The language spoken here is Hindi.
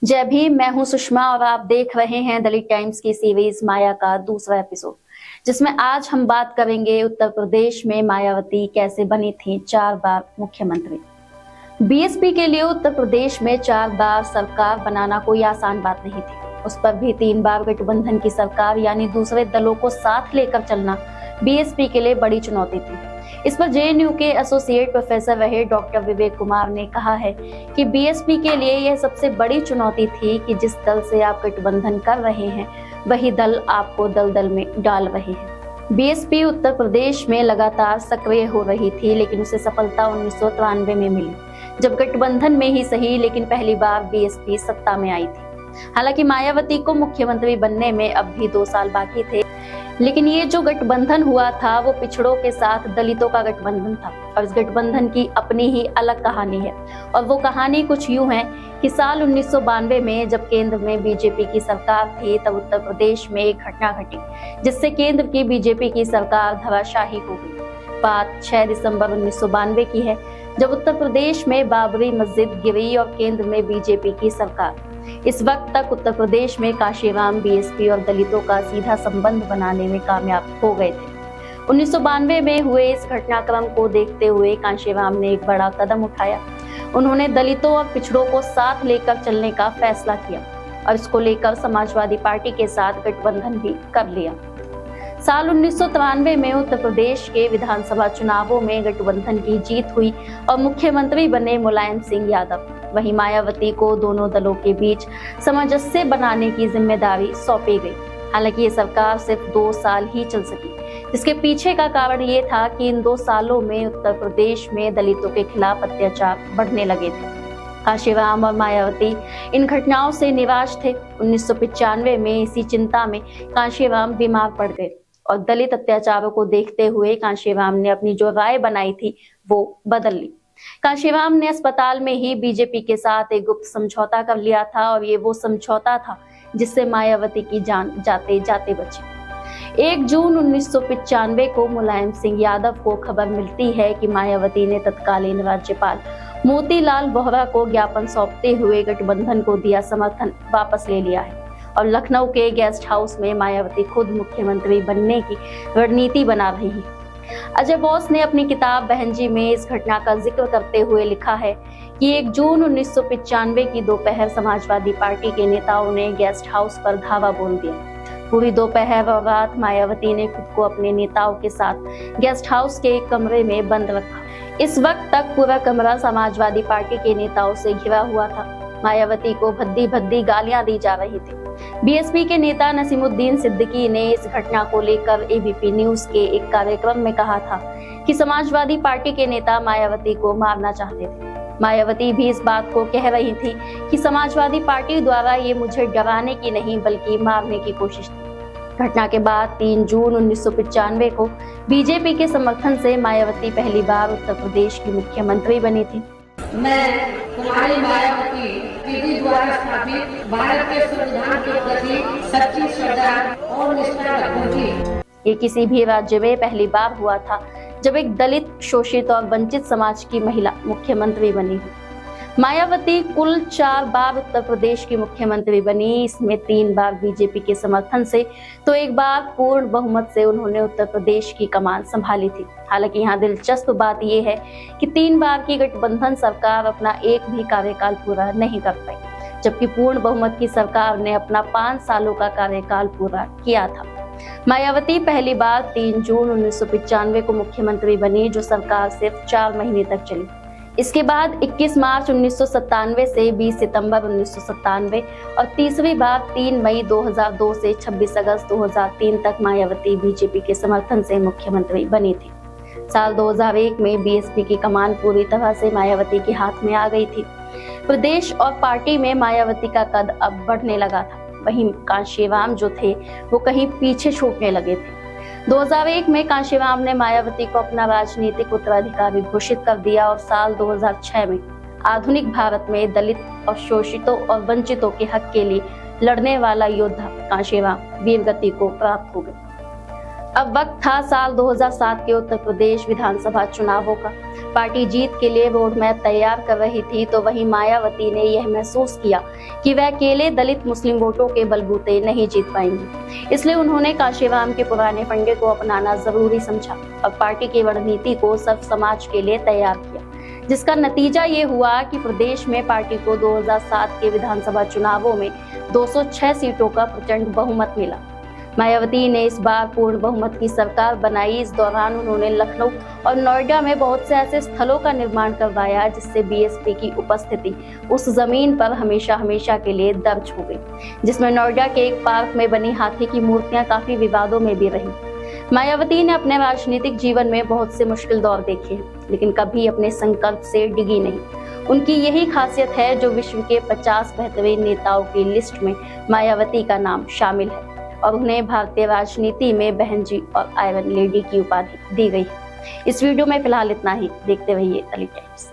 जय भीम। मैं हूं सुषमा और आप देख रहे हैं दलित टाइम्स की सीरीज माया का दूसरा एपिसोड, जिसमें आज हम बात करेंगे उत्तर प्रदेश में मायावती कैसे बनी थी 4 बार मुख्यमंत्री। बीएसपी के लिए उत्तर प्रदेश में 4 बार सरकार बनाना कोई आसान बात नहीं थी। उस पर भी 3 बार गठबंधन की सरकार यानी दूसरे दलों को साथ लेकर चलना बीएसपी के लिए बड़ी चुनौती थी। इस पर जेएनयू के एसोसिएट प्रोफेसर रहे डॉक्टर विवेक कुमार ने कहा है कि बीएसपी के लिए यह सबसे बड़ी चुनौती थी कि जिस दल से आप गठबंधन कर रहे हैं वही दल आपको दलदल में डाल रहे हैं। बीएसपी उत्तर प्रदेश में लगातार सक्रिय हो रही थी, लेकिन उसे सफलता 1993 में मिली, जब गठबंधन में ही सही लेकिन पहली बार बीएसपी सत्ता में आई थी। हालांकि मायावती को मुख्यमंत्री बनने में अब भी 2 साल बाकी थे, लेकिन ये जो गठबंधन हुआ था वो पिछड़ों के साथ दलितों का गठबंधन था और इस गठबंधन की अपनी ही अलग कहानी है। और वो कहानी कुछ यूं है कि साल 1992 में जब केंद्र में बीजेपी की सरकार थी, तब उत्तर प्रदेश में एक घटना घटी जिससे केंद्र की बीजेपी की सरकार धराशायी हो गई। बात 6 दिसंबर 1992 की है, जब उत्तर प्रदेश में बाबरी मस्जिद गिरी और केंद्र में बीजेपी की सरकार। इस वक्त तक उत्तर प्रदेश में कांशीराम बीएसपी और दलितों का सीधा संबंध बनाने में कामयाब हो गए थे। 1992 में हुए इस घटनाक्रम को देखते हुए कांशीराम ने एक बड़ा कदम उठाया। उन्होंने दलितों और पिछड़ों को साथ लेकर चलने का फैसला किया और इसको लेकर समाजवादी पार्टी के साथ गठबंधन भी कर लिया। साल 1993 में उत्तर प्रदेश के विधानसभा चुनावों में गठबंधन की जीत हुई और मुख्यमंत्री बने मुलायम सिंह यादव। वहीं मायावती को दोनों दलों के बीच सामंजस्य बनाने की जिम्मेदारी सौंपी गई। हालांकि ये सरकार सिर्फ 2 साल ही चल सकी, जिसके पीछे का कारण ये था कि इन 2 सालों में उत्तर प्रदेश में दलितों के खिलाफ अत्याचार बढ़ने लगे थे। कांशीराम और मायावती इन घटनाओं से निराश थे। 1995 में इसी चिंता में कांशीराम बीमार पड़ गए और दलित अत्याचारों को देखते हुए कांशीराम ने अपनी जो राय बनाई थी वो बदल ली। कांशीराम ने अस्पताल में ही बीजेपी के साथ एक गुप्त समझौता कर लिया था और ये वो समझौता था जिससे मायावती की जान जाते जाते बची। 1 जून 1995 को मुलायम सिंह यादव को खबर मिलती है कि मायावती ने तत्कालीन राज्यपाल मोतीलाल वोहरा को ज्ञापन सौंपते हुए गठबंधन को दिया समर्थन वापस ले लिया है और लखनऊ के गेस्ट हाउस में मायावती खुद मुख्यमंत्री बनने की रणनीति बना रही है। अजय बोस ने अपनी किताब बहनजी में इस घटना का जिक्र करते हुए लिखा है कि 1 जून 1995 की दोपहर समाजवादी पार्टी के नेताओं ने गेस्ट हाउस पर धावा बोल दिया। पूरी दोपहर और रात मायावती ने खुद को अपने नेताओं के साथ गेस्ट हाउस के एक कमरे में बंद रखा। इस वक्त तक पूरा कमरा समाजवादी पार्टी के नेताओं से घिरा हुआ था। मायावती को भद्दी भद्दी गालियां दी जा रही थी। बीएसपी के नेता नसीमुद्दीन सिद्दीकी ने इस घटना को लेकर एबीपी न्यूज के एक कार्यक्रम में कहा था कि समाजवादी पार्टी के नेता मायावती को मारना चाहते थे। मायावती भी इस बात को कह रही थी कि समाजवादी पार्टी द्वारा ये मुझे डराने की नहीं बल्कि मारने की कोशिश थी। घटना के बाद 3 जून 1995 को बीजेपी के समर्थन से मायावती पहली बार उत्तर प्रदेश की मुख्यमंत्री बनी थी। मैं कुमारी मायावती विधि द्वारा स्थापित भारत के संविधान के प्रति सच्ची श्रद्धा और निष्ठा रखूंगी। ये किसी भी राज्य में पहली बार हुआ था जब एक दलित, शोषित और वंचित समाज की महिला मुख्यमंत्री बनी। मायावती कुल 4 बार उत्तर प्रदेश की मुख्यमंत्री बनी। इसमें 3 बार बीजेपी के समर्थन से तो 1 बार पूर्ण बहुमत से उन्होंने उत्तर प्रदेश की कमान संभाली थी। हालांकि यहाँ दिलचस्प बात यह है कि 3 बार की गठबंधन सरकार अपना एक भी कार्यकाल पूरा नहीं कर पाई, जबकि पूर्ण बहुमत की सरकार ने अपना 5 सालों का कार्यकाल पूरा किया था। मायावती पहली बार 3 जून 1995 को मुख्यमंत्री बनी, जो सरकार सिर्फ 4 महीने तक चली। इसके बाद 21 मार्च 1997 से 20 सितंबर 1997 और तीसरी बार 3 मई 2002 से 26 अगस्त 2003 तक मायावती बीजेपी के समर्थन से मुख्यमंत्री बनी थी। साल 2001 में बीएसपी की कमान पूरी तरह से मायावती के हाथ में आ गई थी। प्रदेश और पार्टी में मायावती का कद अब बढ़ने लगा था। वहीं कांशीराम जो थे वो कहीं पीछे छूटने लगे थे। 2001 में कांशीराम ने मायावती को अपना राजनीतिक उत्तराधिकारी घोषित कर दिया और साल 2006 में आधुनिक भारत में दलित और शोषितों और वंचितों के हक के लिए लड़ने वाला योद्धा कांशीराम वीरगति को प्राप्त हो गए। अब वक्त था साल 2007 के उत्तर प्रदेश विधानसभा चुनावों का। पार्टी जीत के लिए रोड मैप तैयार कर रही थी, तो वहीं मायावती ने यह महसूस किया कि वह अकेले दलित मुस्लिम वोटों के बलबूते नहीं जीत पाएंगी। इसलिए उन्होंने काशीराम के पुराने फंडे को अपनाना जरूरी समझा और पार्टी की रणनीति को सर्व समाज के लिए तैयार किया, जिसका नतीजा ये हुआ कि प्रदेश में पार्टी को 2007 के विधानसभा चुनावों में 206 सीटों का प्रचंड बहुमत मिला। मायावती ने इस बार पूर्ण बहुमत की सरकार बनाई। इस दौरान उन्होंने लखनऊ और नोएडा में बहुत से ऐसे स्थलों का निर्माण करवाया जिससे बीएसपी की उपस्थिति उस जमीन पर हमेशा हमेशा के लिए दर्ज हो गई, जिसमें नोएडा के एक पार्क में बनी हाथी की मूर्तियां काफी विवादों में भी रही। मायावती ने अपने राजनीतिक जीवन में बहुत से मुश्किल दौर देखे हैं, लेकिन कभी अपने संकल्प से डिगी नहीं। उनकी यही खासियत है जो विश्व के 50 बेहतरीन नेताओं की लिस्ट में मायावती का नाम शामिल है और उन्हें भारतीय राजनीति में बहन जी और आयरन लेडी की उपाधि दी गई है। इस वीडियो में फिलहाल इतना ही। देखते रहिए दलित टाइम्स।